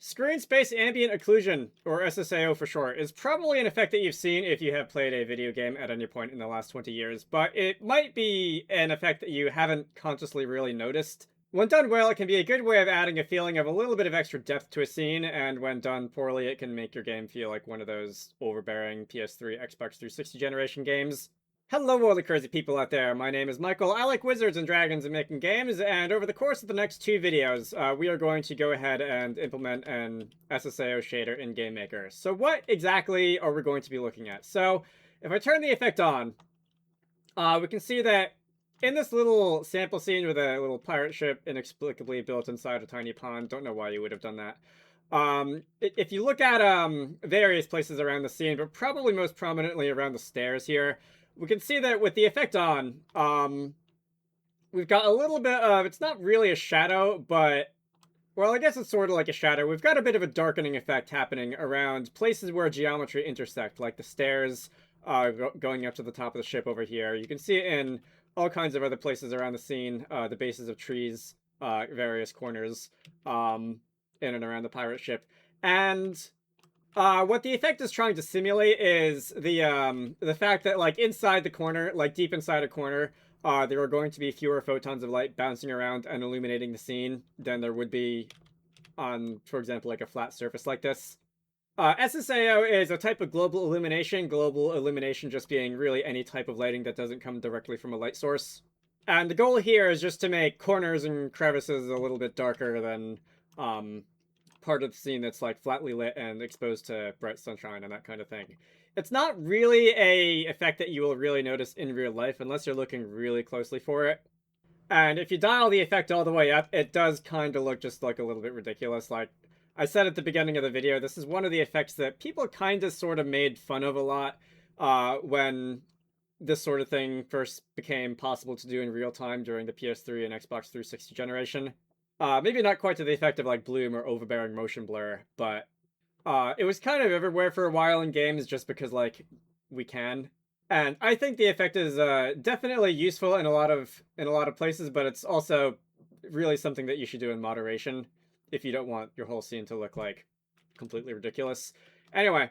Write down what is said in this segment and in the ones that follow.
Screen Space Ambient Occlusion, or SSAO for short, is probably an effect that you've seen if you have played a video game at any point in the last 20 years, but it might be an effect that you haven't consciously really noticed. When done well, it can be a good way of adding a feeling of a little bit of extra depth to a scene, and when done poorly, it can make your game feel like one of those overbearing PS3, Xbox 360 generation games. Hello, all the crazy people out there. My name is Michael. I like wizards and dragons and making games, and over the course of the next two videos, we are going to go ahead and implement an SSAO shader in GameMaker. So what exactly are we going to be looking at? So if I turn the effect on, we can see that in this little sample scene with a little pirate ship inexplicably built inside a tiny pond, don't know why you would have done that. If you look at various places around the scene, but probably most prominently around the stairs here, we can see that with the effect on, we've got a little bit of, it's not really a shadow, but, well, I guess it's sort of like a shadow. We've got a bit of a darkening effect happening around places where geometry intersect, like the stairs going up to the top of the ship over here. You can see it in all kinds of other places around the scene, the bases of trees, various corners, in and around the pirate ship. And what the effect is trying to simulate is the fact that, like, inside the corner, like deep inside a corner, there are going to be fewer photons of light bouncing around and illuminating the scene than there would be on, for example, like a flat surface like this. SSAO is a type of global illumination just being really any type of lighting that doesn't come directly from a light source. And the goal here is just to make corners and crevices a little bit darker than part of the scene that's like flatly lit and exposed to bright sunshine and that kind of thing. It's not really a effect that you will really notice in real life unless you're looking really closely for it. And if you dial the effect all the way up, it does kind of look just like a little bit ridiculous. Like I said at the beginning of the video, this is one of the effects that people kind of sort of made fun of a lot when this sort of thing first became possible to do in real time during the PS3 and Xbox 360 generation. Maybe not quite to the effect of like bloom or overbearing motion blur, but it was kind of everywhere for a while in games just because like we can. And I think the effect is definitely useful in a lot of places, but it's also really something that you should do in moderation if you don't want your whole scene to look like completely ridiculous. Anyway,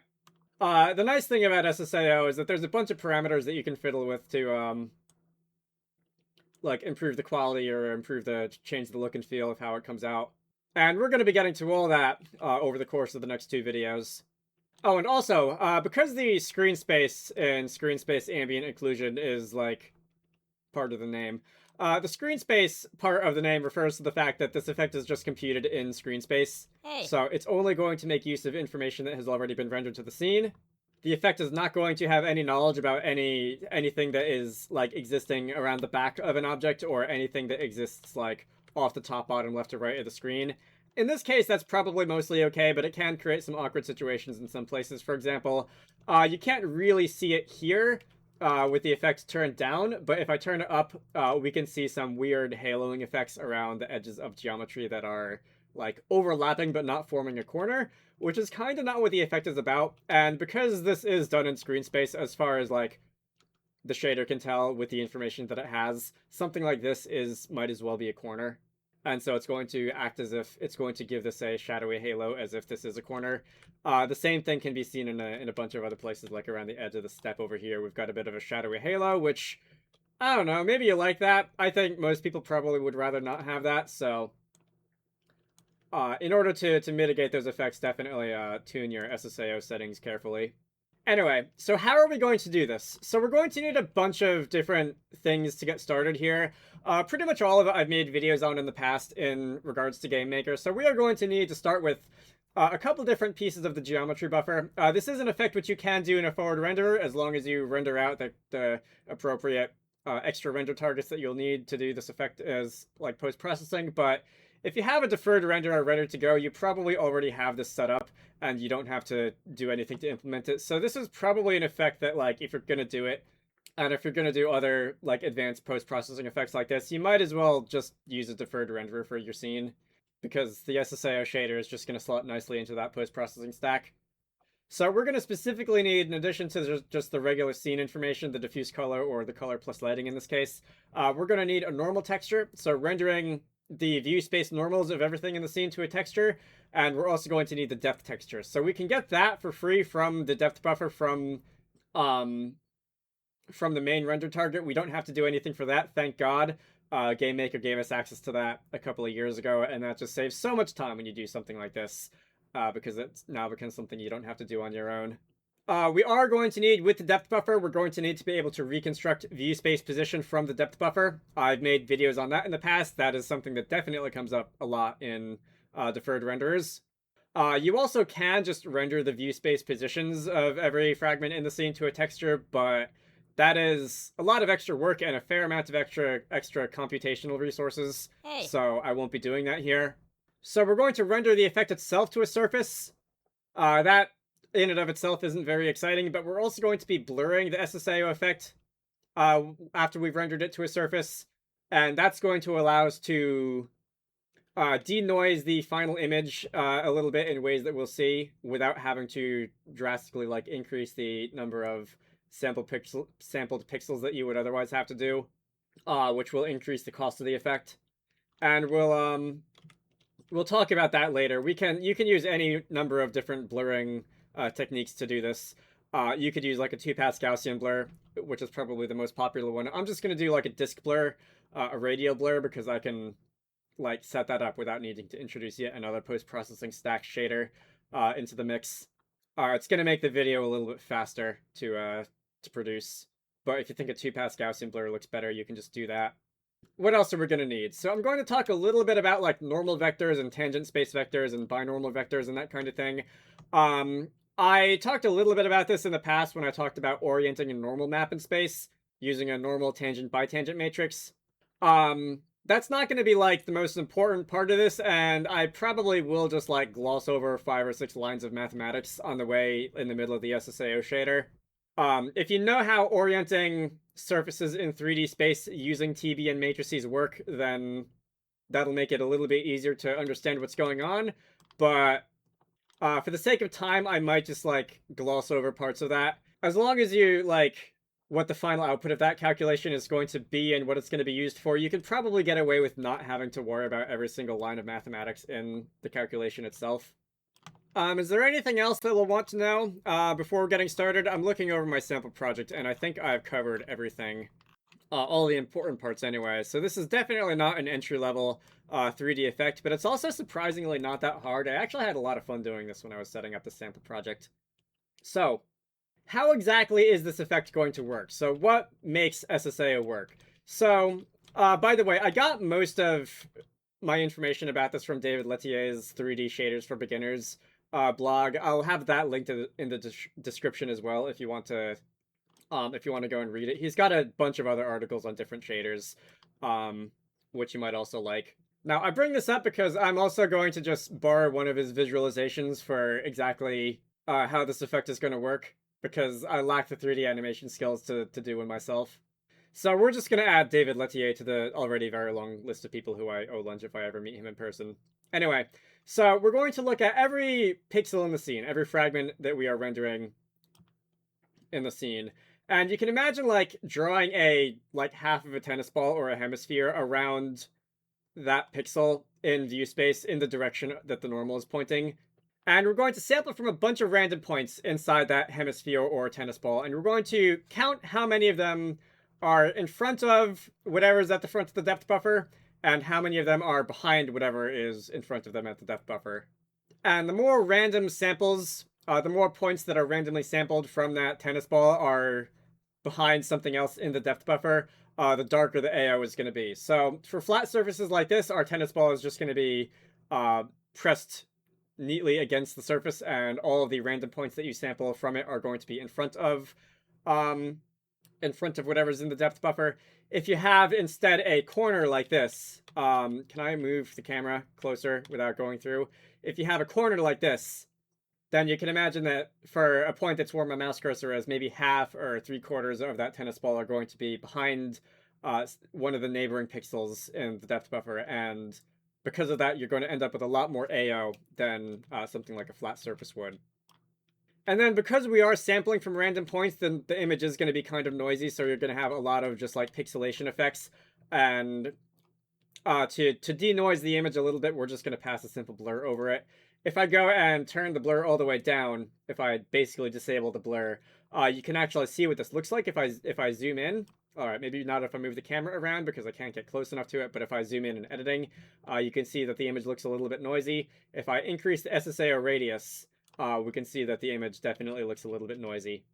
the nice thing about SSAO is that there's a bunch of parameters that you can fiddle with to like improve the quality or change the look and feel of how it comes out. And we're going to be getting to all that over the course of the next two videos. Oh, and also, because the screen space in Screen Space Ambient Occlusion is like part of the name, the screen space part of the name refers to the fact that this effect is just computed in screen space. Hey. So it's only going to make use of information that has already been rendered to the scene. The effect is not going to have any knowledge about anything that is like existing around the back of an object or anything that exists like off the top, bottom, left, or right of the screen. In this case, that's probably mostly okay, but it can create some awkward situations in some places. For example, you can't really see it here with the effect turned down, but if I turn it up, we can see some weird haloing effects around the edges of geometry that are like overlapping but not forming a corner, which is kind of not what the effect is about. And because this is done in screen space, as far as like the shader can tell with the information that it has, something like this might as well be a corner. And so it's going to act as if it's going to give this a shadowy halo as if this is a corner. The same thing can be seen in a bunch of other places, like around the edge of the step over here. We've got a bit of a shadowy halo, which, I don't know, maybe you like that. I think most people probably would rather not have that, so in order to mitigate those effects, definitely tune your SSAO settings carefully. Anyway, so how are we going to do this? So we're going to need a bunch of different things to get started here. Pretty much all of it I've made videos on in the past in regards to GameMaker. So we are going to need to start with a couple different pieces of the geometry buffer. This is an effect which you can do in a forward renderer as long as you render out the appropriate extra render targets that you'll need to do this effect as like post-processing. But if you have a deferred renderer ready to go, you probably already have this set up and you don't have to do anything to implement it. So this is probably an effect that, like, if you're going to do it, and if you're going to do other like advanced post-processing effects like this, you might as well just use a deferred renderer for your scene, because the SSAO shader is just going to slot nicely into that post-processing stack. So we're going to specifically need, in addition to just the regular scene information, the diffuse color or the color plus lighting in this case, we're going to need a normal texture. So rendering the view space normals of everything in the scene to a texture, and we're also going to need the depth texture. So we can get that for free from the depth buffer um, from the main render target. We don't have to do anything for that, thank God. GameMaker gave us access to that a couple of years ago, and that just saves so much time when you do something like this, because it's now becomes something you don't have to do on your own. We are going to need, with the depth buffer, we're going to need to be able to reconstruct view space position from the depth buffer. I've made videos on that in the past. That is something that definitely comes up a lot in deferred renderers. You also can just render the view space positions of every fragment in the scene to a texture, but that is a lot of extra work and a fair amount of extra computational resources. Hey. So I won't be doing that here. So we're going to render the effect itself to a surface. That in and of itself isn't very exciting, but we're also going to be blurring the SSAO effect after we've rendered it to a surface, and that's going to allow us to denoise the final image a little bit in ways that we'll see without having to drastically like increase the number of sampled pixels that you would otherwise have to do, which will increase the cost of the effect. And we'll talk about that later. You can use any number of different blurring techniques to do this. You could use like a 2-pass Gaussian blur, which is probably the most popular one. I'm just going to do like a disk blur, a radial blur, because I can like set that up without needing to introduce yet another post-processing stack shader into the mix. It's going to make the video a little bit faster to produce. But if you think a 2-pass Gaussian blur looks better, you can just do that. What else are we going to need? So I'm going to talk a little bit about like normal vectors and tangent space vectors and binormal vectors and that kind of thing. I talked a little bit about this in the past when I talked about orienting a normal map in space using a normal tangent bitangent matrix. That's not going to be like the most important part of this, and I probably will just like gloss over 5 or 6 lines of mathematics on the way in the middle of the SSAO shader. If you know how orienting surfaces in 3D space using TB and matrices work, then that'll make it a little bit easier to understand what's going on. But for the sake of time, I might just like gloss over parts of that. As long as you like what the final output of that calculation is going to be and what it's going to be used for, you can probably get away with not having to worry about every single line of mathematics in the calculation itself. Is there anything else that we'll want to know before getting started? I'm looking over my sample project, and I think I've covered everything. All the important parts anyway. So this is definitely not an entry-level 3D effect, but it's also surprisingly not that hard. I actually had a lot of fun doing this when I was setting up the sample project. So, how exactly is this effect going to work? So what makes SSAO work? So, by the way, I got most of my information about this from David Lettier's 3D Shaders for Beginners blog. I'll have that linked in the description as well if you want to go and read it. He's got a bunch of other articles on different shaders, which you might also like. Now, I bring this up because I'm also going to just borrow one of his visualizations for exactly how this effect is going to work, because I lack the 3D animation skills to do one myself. So we're just going to add David Lettier to the already very long list of people who I owe lunch if I ever meet him in person. Anyway, so we're going to look at every pixel in the scene, every fragment that we are rendering in the scene. And you can imagine like drawing a like half of a tennis ball or a hemisphere around that pixel in view space in the direction that the normal is pointing. And we're going to sample from a bunch of random points inside that hemisphere or tennis ball, and we're going to count how many of them are in front of whatever is at the front of the depth buffer, and how many of them are behind whatever is in front of them at the depth buffer. And the more random samples, the more points that are randomly sampled from that tennis ball are behind something else in the depth buffer, the darker the AO is going to be. So for flat surfaces like this, our tennis ball is just going to be pressed neatly against the surface, and all of the random points that you sample from it are going to be in front of whatever's in the depth buffer. If you have instead a corner like this, can I move the camera closer without going through? If you have a corner like this, then you can imagine that for a point that's where my mouse cursor is, maybe half or 3/4 of that tennis ball are going to be behind one of the neighboring pixels in the depth buffer, and because of that, you're going to end up with a lot more AO than something like a flat surface would. And then because we are sampling from random points, then the image is going to be kind of noisy, so you're going to have a lot of just like pixelation effects. And to denoise the image a little bit, we're just going to pass a simple blur over it. If I go and turn the blur all the way down, if I basically disable the blur, you can actually see what this looks like if I zoom in. All right, maybe not if I move the camera around because I can't get close enough to it, but if I zoom in editing, you can see that the image looks a little bit noisy. If I increase the SSAO radius, we can see that the image definitely looks a little bit noisy.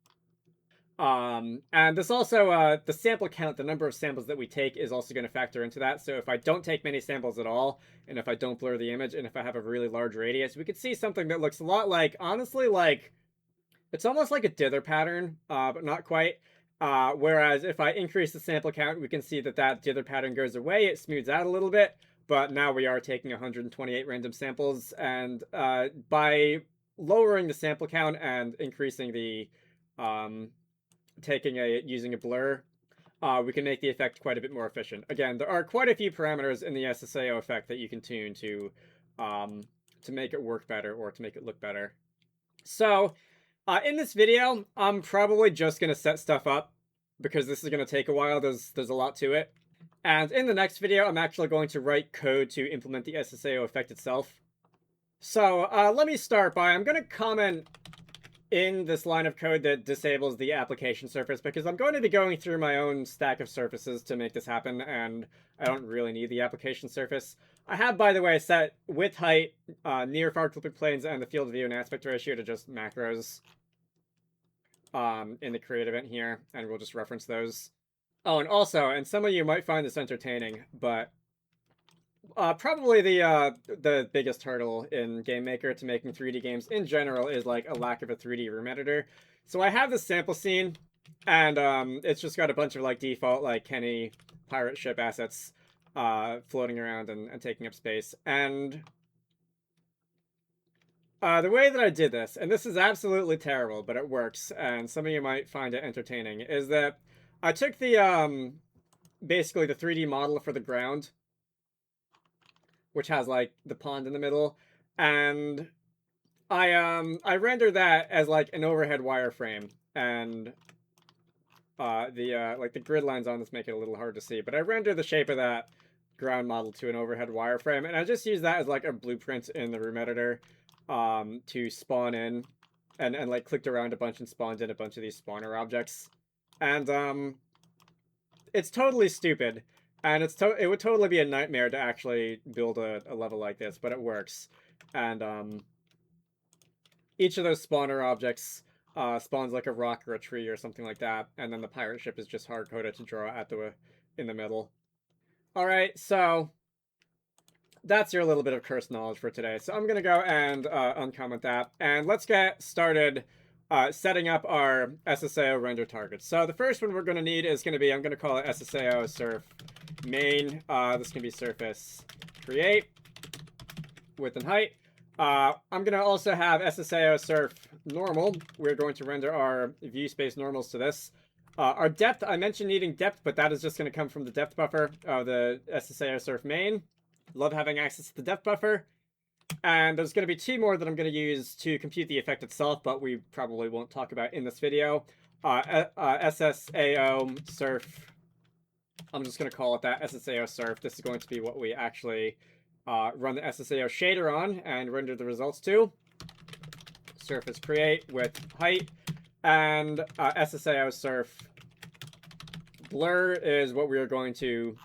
And this also, the sample count, the number of samples that we take is also going to factor into that. So if I don't take many samples at all, and if I don't blur the image, and if I have a really large radius, we could see something that looks a lot like, honestly, like, it's almost like a dither pattern, but not quite. Whereas if I increase the sample count, we can see that that dither pattern goes away. It smooths out a little bit, but now we are taking 128 random samples. And by lowering the sample count and increasing the using a blur, we can make the effect quite a bit more efficient. Again, there are quite a few parameters in the SSAO effect that you can tune to make it work better or to make it look better. So, in this video, I'm probably just going to set stuff up because this is going to take a while. There's a lot to it. And in the next video, I'm actually going to write code to implement the SSAO effect itself. So, let me start by, I'm going to comment in this line of code that disables the application surface because I'm going to be going through my own stack of surfaces to make this happen, and I don't really need the application surface. I have, by the way, set width, height, near far clipping planes, and the field of view and aspect ratio to just macros in the create event here, and we'll just reference those. Oh, and also, and some of you might find this entertaining, but probably the biggest hurdle in GameMaker to making 3D games in general is like a lack of a 3D room editor. So I have this sample scene, and it's just got a bunch of like default like Kenny pirate ship assets floating around and taking up space. And the way that I did this, and this is absolutely terrible, but it works, and some of you might find it entertaining, is that I took the basically the 3D model for the ground, which has like the pond in the middle, and I rendered that as like an overhead wireframe, and like the grid lines on this make it a little hard to see, but I rendered the shape of that ground model to an overhead wireframe, and I just used that as like a blueprint in the room editor to spawn in, and like clicked around a bunch and spawned in a bunch of these spawner objects, and it's totally stupid. And it would totally be a nightmare to actually build a level like this, but it works. And each of those spawner objects spawns like a rock or a tree or something like that, and then the pirate ship is just hard-coded to draw at in the middle. Alright, so that's your little bit of cursed knowledge for today. So I'm gonna go and uncomment that, and let's get started setting up our SSAO render targets. So the first one we're gonna need is gonna be, I'm gonna call it SSAO surf main. This can be surface create width and height. I'm gonna also have SSAO surf normal. We're going to render our view space normals to this. Our depth, I mentioned needing depth, but that is just going to come from the depth buffer of the SSAO surf main. Love having access to the depth buffer. And there's going to be two more that I'm going to use to compute the effect itself, but we probably won't talk about in this video. SSAO surf. I'm just going to call it that, SSAO surf. This is going to be what we actually run the SSAO shader on and render the results to. Surface create with height. And SSAO surf blur is what we are going to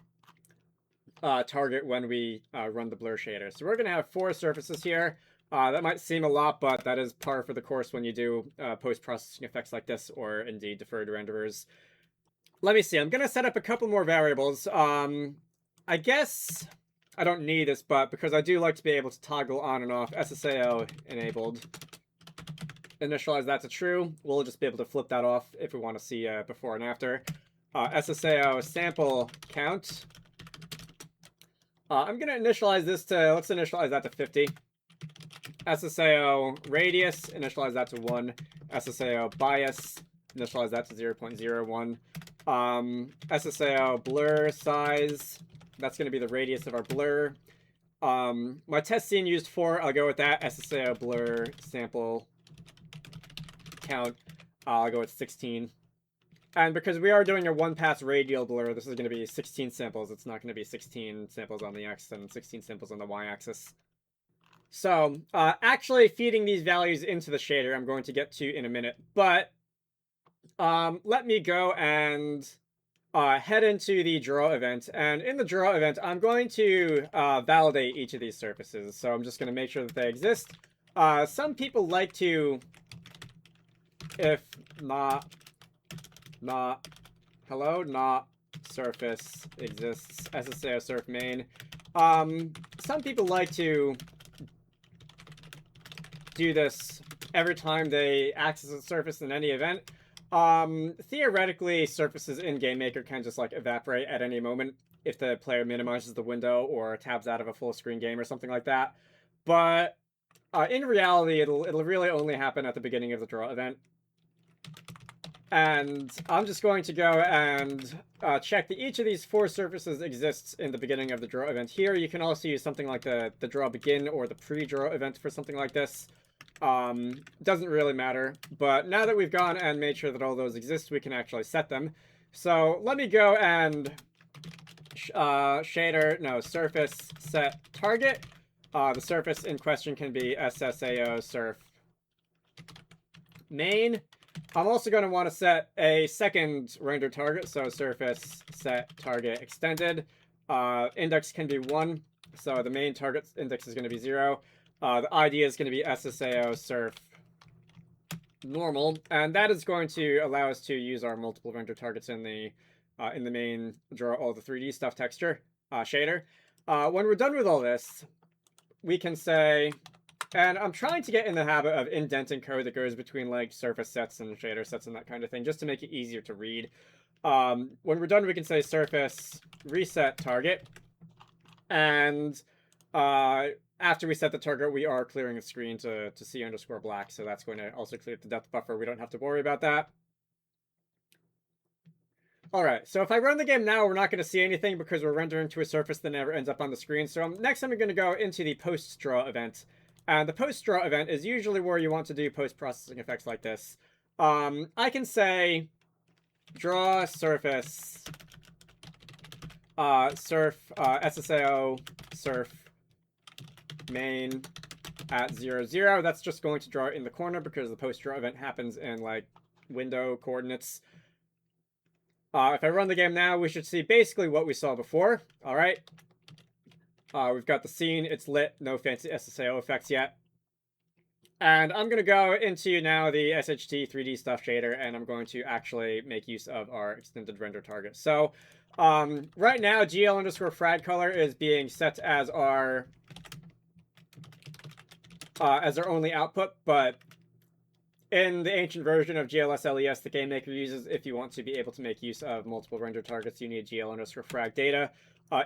target when we run the blur shader. So we're going to have 4 surfaces here. That might seem a lot, but that is par for the course when you do post-processing effects like this, or indeed deferred renderers. Let me see. I'm going to set up a couple more variables. I guess I don't need this, but because I do like to be able to toggle on and off SSAO enabled, initialize that to true. We'll just be able to flip that off if we want to see before and after. SSAO sample count. I'm going to initialize this to, let's initialize that to 50. SSAO radius, initialize that to 1. SSAO bias, initialize that to 0.01. SSAO blur size, that's going to be the radius of our blur. My test scene used 4, I'll go with that. SSAO blur sample count, I'll go with 16. And because we are doing a one-pass radial blur, this is going to be 16 samples. It's not going to be 16 samples on the X and 16 samples on the Y-axis. So, actually feeding these values into the shader, I'm going to get to in a minute. But let me go and head into the draw event. And in the draw event, I'm going to validate each of these surfaces. So I'm just going to make sure that they exist. Some people like to, if not surface exists, SSAO surf main. Some people like to do this every time they access a surface in any event. Theoretically, surfaces in GameMaker can just like evaporate at any moment if the player minimizes the window or tabs out of a full screen game or something like that. But in reality, it'll really only happen at the beginning of the draw event. And I'm just going to go and check that each of these 4 surfaces exists in the beginning of the draw event here. You can also use something like the draw begin or the pre-draw event for something like this. Doesn't really matter, but now that we've gone and made sure that all those exist, we can actually set them. So let me go and surface set target. The surface in question can be SSAO surf main. I'm also going to want to set a second render target, so surface set target extended. Index can be 1, so the main target index is going to be 0. The ID is going to be SSAO surf normal, and that is going to allow us to use our multiple render targets in the main draw all the 3D stuff texture shader. When we're done with all this, we can say, and I'm trying to get in the habit of indenting code that goes between like surface sets and shader sets and that kind of thing, just to make it easier to read. When we're done, we can say surface reset target, and after we set the target, we are clearing the screen to C_black, so that's going to also clear the depth buffer. We don't have to worry about that. Alright, so if I run the game now, we're not going to see anything because we're rendering to a surface that never ends up on the screen. So next I'm going to go into the post-draw event. And the post-draw event is usually where you want to do post-processing effects like this. I can say draw surface SSAO surf main at 0, 0. That's just going to draw it in the corner because the post-draw event happens in like window coordinates. If I run the game now, we should see basically what we saw before. All right. We've got the scene. It's lit. No fancy SSAO effects yet. And I'm going to go into now the SHT 3D stuff shader, and I'm going to actually make use of our extended render target. So right now, GL_frag color is being set as our only output, but in the ancient version of GLS-LES the GameMaker uses, if you want to be able to make use of multiple render targets, you need GL_frag data.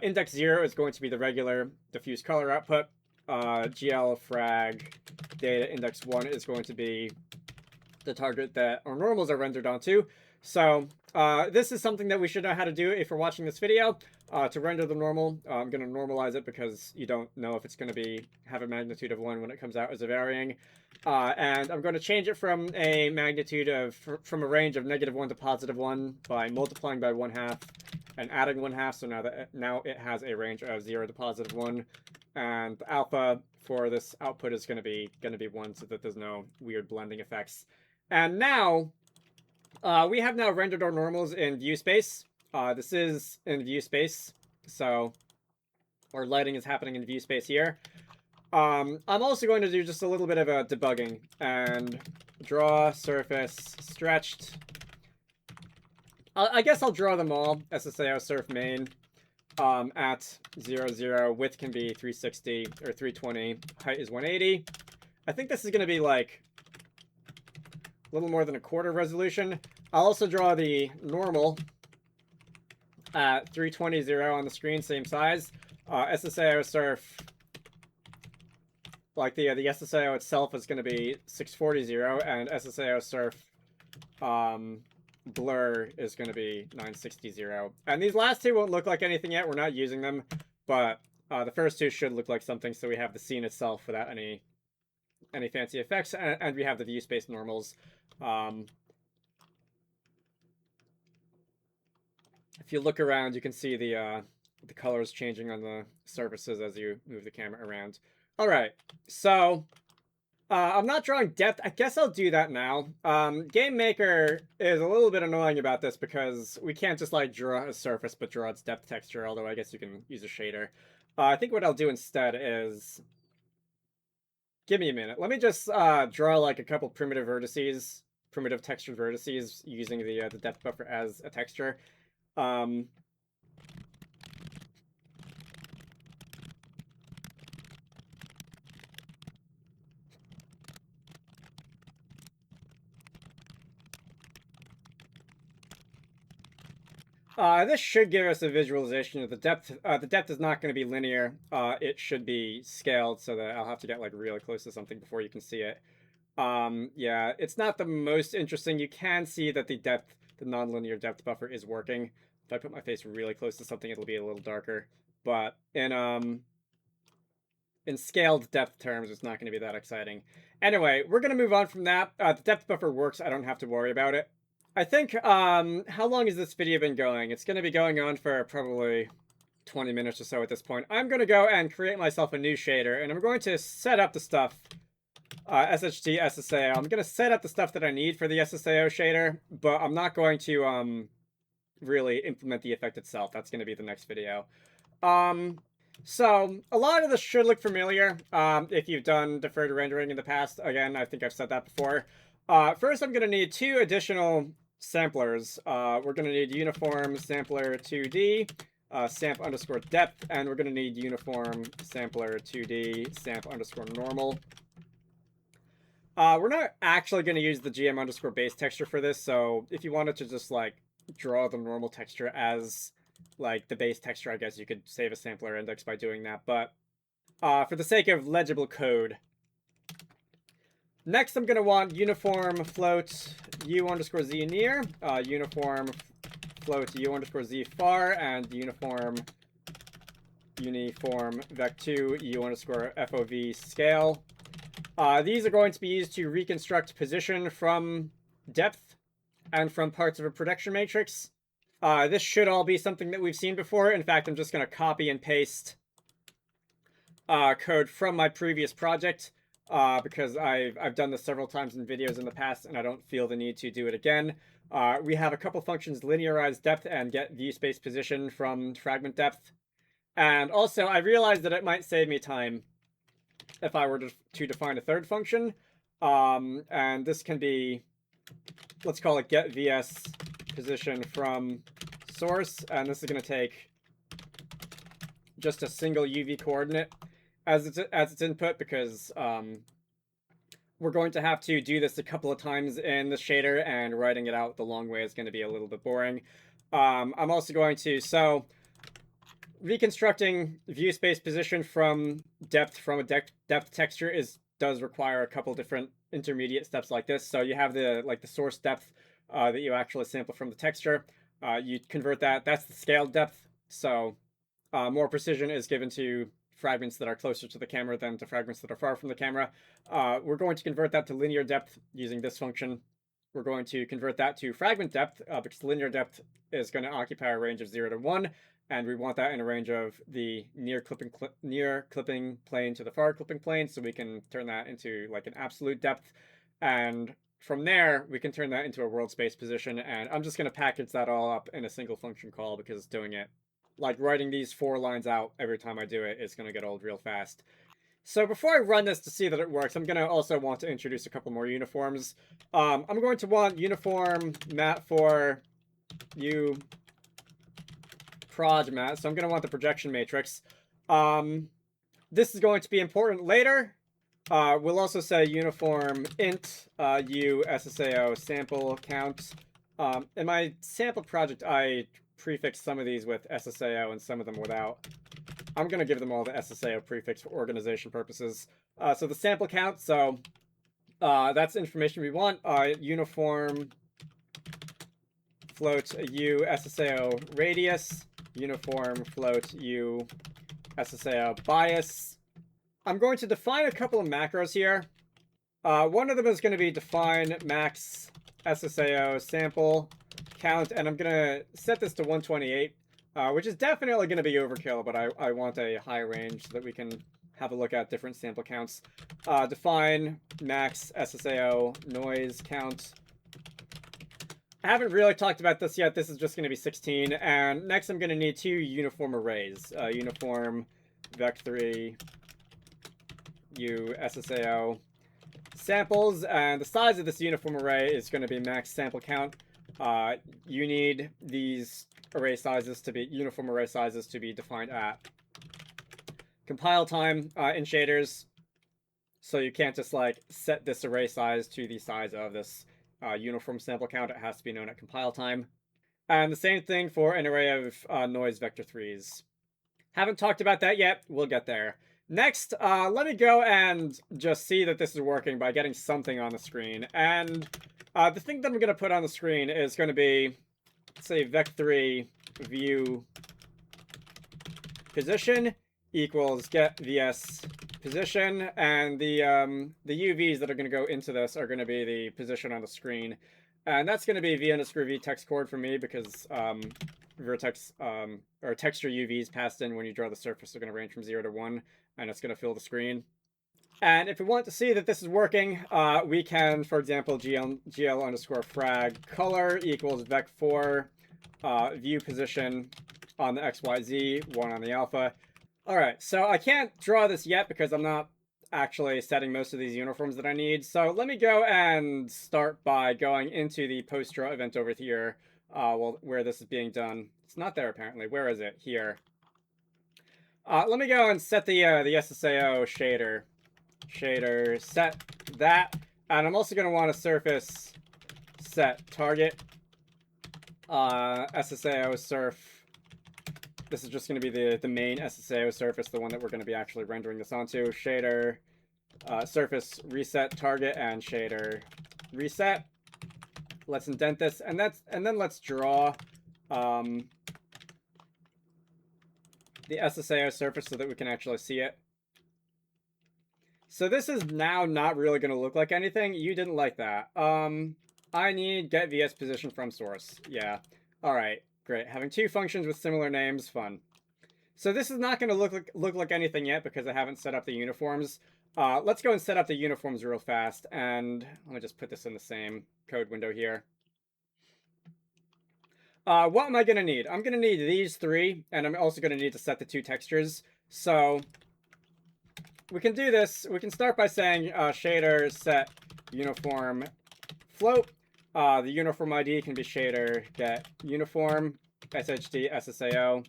Index 0 is going to be the regular diffuse color output. GL_frag data index 1 is going to be the target that our normals are rendered onto. So this is something that we should know how to do if we're watching this video. To render the normal, I'm going to normalize it because you don't know if it's going to have a magnitude of 1 when it comes out as a varying. And I'm going to change it from a magnitude of, from a range of -1 to +1 by multiplying by 1/2 and adding 1/2. So now it has a range of 0 to +1. And the alpha for this output is going to be 1 so that there's no weird blending effects. And now we have now rendered our normals in view space. This is in view space, so our lighting is happening in view space here. I'm also going to do just a little bit of a debugging and draw surface stretched. I guess I'll draw them all. SSAO surf main at 0, 0. Width can be 360 or 320. Height is 180. I think this is going to be like a little more than a quarter resolution. I'll also draw the normal at 320, 0 on the screen, same size. SSAO surf, like the SSAO itself is going to be 640, 0, and SSAO surf blur is going to be 960, 0. And these last two won't look like anything yet. We're not using them, but the first two should look like something. So we have the scene itself without any fancy effects, and we have the view space normals. If you look around, you can see the colors changing on the surfaces as you move the camera around. All right, so I'm not drawing depth. I guess I'll do that now. GameMaker is a little bit annoying about this because we can't just like draw a surface but draw its depth texture, although I guess you can use a shader. I think what I'll do instead is... Give me a minute. Let me just draw like a couple primitive vertices, primitive textured vertices using the depth buffer as a texture. This should give us a visualization of the depth. The depth is not going to be linear. It should be scaled so that I'll have to get like really close to something before you can see it. Yeah, it's not the most interesting. You can see that the depth, the nonlinear depth buffer is working. If I put my face really close to something, it'll be a little darker. But in scaled depth terms, it's not going to be that exciting. Anyway, we're going to move on from that. The depth buffer works. I don't have to worry about it. I think, how long has this video been going? It's going to be going on for probably 20 minutes or so at this point. I'm going to go and create myself a new shader, and I'm going to set up the stuff, SHD, SSAO. I'm going to set up the stuff that I need for the SSAO shader, but I'm not going to, really implement the effect itself. That's going to be the next video. So, a lot of this should look familiar, if you've done deferred rendering in the past. Again, I think I've said that before. First, I'm going to need 2 additional samplers. We're going to need uniform sampler 2D, samp underscore depth, and we're going to need uniform sampler 2D, samp underscore normal. We're not actually going to use the GM underscore base texture for this, so if you wanted to just, like, draw the normal texture as, like, the base texture, I guess you could save a sampler index by doing that, but for the sake of legible code, next, I'm going to want uniform float u underscore z near, uniform float u underscore z far, and uniform vec2 u underscore fov scale. These are going to be used to reconstruct position from depth and from parts of a projection matrix. This should all be something that we've seen before. In fact, I'm just going to copy and paste code from my previous project. Because I've done this several times in videos in the past, and I don't feel the need to do it again. We have a couple functions, linearize depth and get view space position from fragment depth. And also, I realized that it might save me time if I were to define a third function. And this can be, let's call it get vs position from source. And this is going to take just a single UV coordinate as its input, because we're going to have to do this a couple of times in the shader, and writing it out the long way is going to be a little bit boring. I'm also going to, so reconstructing view space position from depth from a depth texture does require a couple different intermediate steps like this. So you have the source depth that you actually sample from the texture. You convert that. That's the scaled depth. So more precision is given to fragments that are closer to the camera than to fragments that are far from the camera. We're going to convert that to linear depth using this function. We're going to convert that to fragment depth, because linear depth is going to occupy a range of 0 to 1, and we want that in a range of the near clipping plane to the far clipping plane, so we can turn that into like an absolute depth. And from there, we can turn that into a world space position, and I'm just going to package that all up in a single function call, because doing it, like writing these 4 lines out every time I do it, is going to get old real fast. So before I run this to see that it works, I'm going to also want to introduce a couple more uniforms. I'm going to want uniform mat for u proj mat, so I'm going to want the projection matrix. This is going to be important later. We'll also say uniform int u SSAO sample count. In my sample project, I prefix some of these with SSAO and some of them without. I'm going to give them all the SSAO prefix for organization purposes. So the sample count, so that's information we want. Uniform float u SSAO radius, uniform float u SSAO bias. I'm going to define a couple of macros here. One of them is going to be define max SSAO sample count, and I'm gonna set this to 128, which is definitely gonna be overkill, but I want a high range so that we can have a look at different sample counts. Define max SSAO noise count. I haven't really talked about this yet. This is just going to be 16. And next I'm going to need 2 uniform arrays. Uniform vec3 u SSAO samples. And the size of this uniform array is going to be max sample count. You need these array sizes to be, uniform array sizes to be defined at compile time in shaders. So you can't just like set this array size to the size of this uniform sample count. It has to be known at compile time. And the same thing for an array of noise vector 3s. Haven't talked about that yet. We'll get there. Next, let me go and just see that this is working by getting something on the screen. And the thing that I'm going to put on the screen is going to be, say, vec3 view position equals get vs position, and the UVs that are going to go into this are going to be the position on the screen, and that's going to be v_v text chord for me because vertex or texture UVs passed in when you draw the surface are going to range from 0 to 1, and it's going to fill the screen. And if we want to see that this is working, we can, for example, gl_frag color equals vec4 view position on the XYZ, 1 on the alpha. Alright, so I can't draw this yet because I'm not actually setting most of these uniforms that I need. So let me go and start by going into the post-draw event over here, where this is being done. It's not there apparently. Where is it? Here. Let me go and set the SSAO shader. Shader, set that. And I'm also going to want a surface set target. SSAO surf. This is just going to be the main SSAO surface, the one that we're going to be actually rendering this onto. Shader, surface reset target, and shader reset. Let's indent this, and then let's draw the SSAO surface so that we can actually see it. So this is now not really going to look like anything. You didn't like that. I need get vs position from source. Yeah. All right. Great. Having 2 functions with similar names, fun. So this is not going to look like anything yet because I haven't set up the uniforms. Let's go and set up the uniforms real fast, and let me just put this in the same code window here. What am I going to need? I'm going to need these 3, and I'm also going to need to set the 2 textures. So we can do this. We can start by saying shader set uniform float. The uniform ID can be shader get uniform SHD SSAO.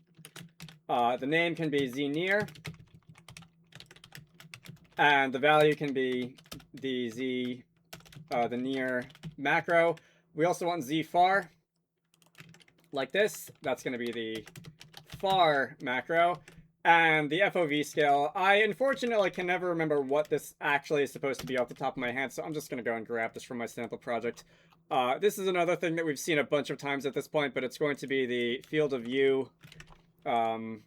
The name can be znear, and the value can be the near macro. We also want zfar, like this. That's going to be the far macro. And the FOV scale, I unfortunately can never remember what this actually is supposed to be off the top of my head, so I'm just going to go and grab this from my sample project. This is another thing that we've seen a bunch of times at this point, but it's going to be the field of view, the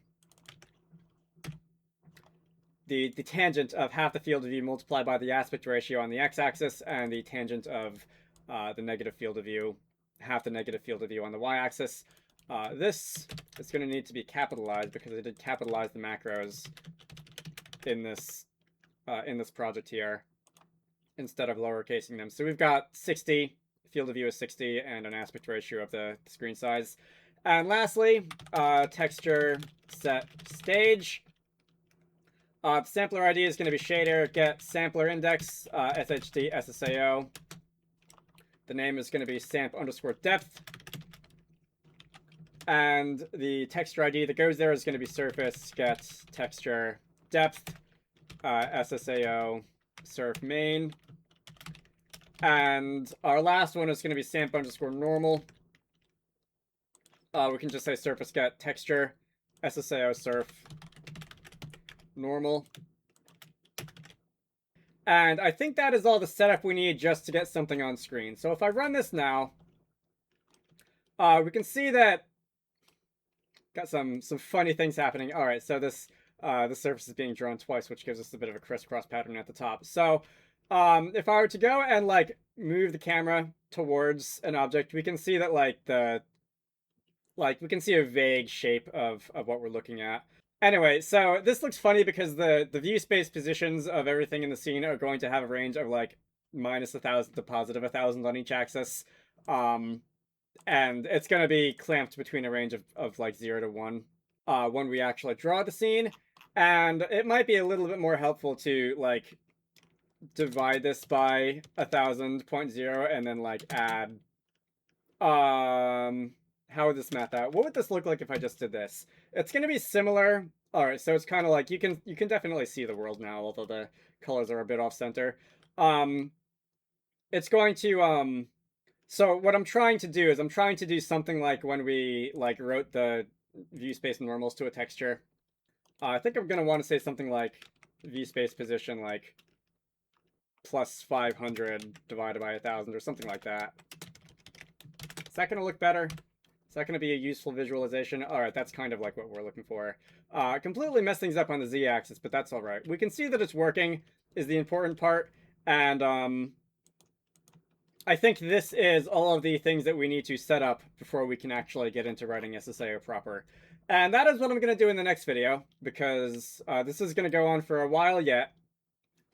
tangent of half the field of view multiplied by the aspect ratio on the x-axis, and the tangent of the negative field of view, half the negative field of view on the y-axis. This is going to need to be capitalized because I did capitalize the macros in this project here instead of lowercasing them. So we've got 60, field of view is 60, and an aspect ratio of the screen size. And lastly, texture set stage. Sampler ID is going to be shader get sampler index SHD SSAO. The name is going to be samp_depth. And the texture ID that goes there is going to be surface get texture depth SSAO surf main. And our last one is going to be samp_normal. We can just say surface get texture SSAO surf normal. And I think that is all the setup we need just to get something on screen. So if I run this now, we can see that got some funny things happening. All right, so this the surface is being drawn twice, which gives us a bit of a crisscross pattern at the top. So if I were to go and like move the camera towards an object, we can see that we can see a vague shape of what we're looking at. Anyway, so this looks funny because the view space positions of everything in the scene are going to have a range of like -1,000 to +1,000 on each axis. And it's going to be clamped between a range of like 0 to 1 when we actually draw the scene. And it might be a little bit more helpful to like divide this by 1,000.0 and then like add how would this map out? What would this look like if I just did this? It's going to be similar. All right, so it's kind of like you can definitely see the world now, although the colors are a bit off center. It's going to so what I'm trying to do is I'm trying to do something like when we like wrote the view space normals to a texture. I think I'm going to want to say something like view space position like +500 divided by 1,000 or something like that. Is that going to look better? Is that going to be a useful visualization? All right, that's kind of like what we're looking for. Completely mess things up on the z-axis, but that's all right. We can see that it's working is the important part. And I think this is all of the things that we need to set up before we can actually get into writing SSAO proper. And that is what I'm going to do in the next video, because this is going to go on for a while yet.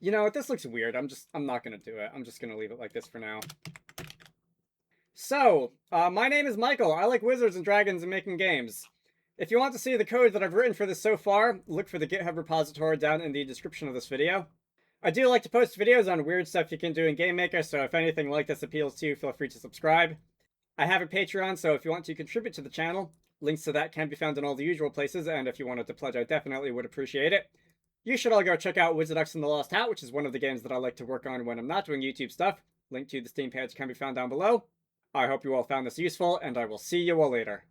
You know, this looks weird. I'm not going to do it. I'm just going to leave it like this for now. So, my name is Michael. I like wizards and dragons and making games. If you want to see the code that I've written for this so far, look for the GitHub repository down in the description of this video. I do like to post videos on weird stuff you can do in GameMaker, so if anything like this appeals to you, feel free to subscribe. I have a Patreon, so if you want to contribute to the channel, links to that can be found in all the usual places, and if you wanted to pledge, I definitely would appreciate it. You should all go check out Wizard X and the Lost Hat, which is one of the games that I like to work on when I'm not doing YouTube stuff. Link to the Steam page can be found down below. I hope you all found this useful, and I will see you all later.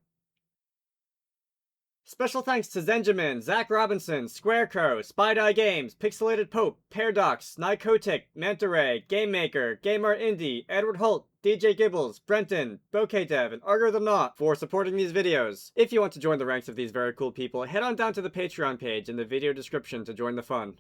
Special thanks to Zenjamin, Zach Robinson, Squarecrow, Spydeye Games, Pixelated Pope, Paradox, Nykotic, Manta Ray, GameMaker, GameArt Indie, Edward Holt, DJ Gibbles, Brenton, Bokeh Dev, and Argo the Knot for supporting these videos. If you want to join the ranks of these very cool people, head on down to the Patreon page in the video description to join the fun.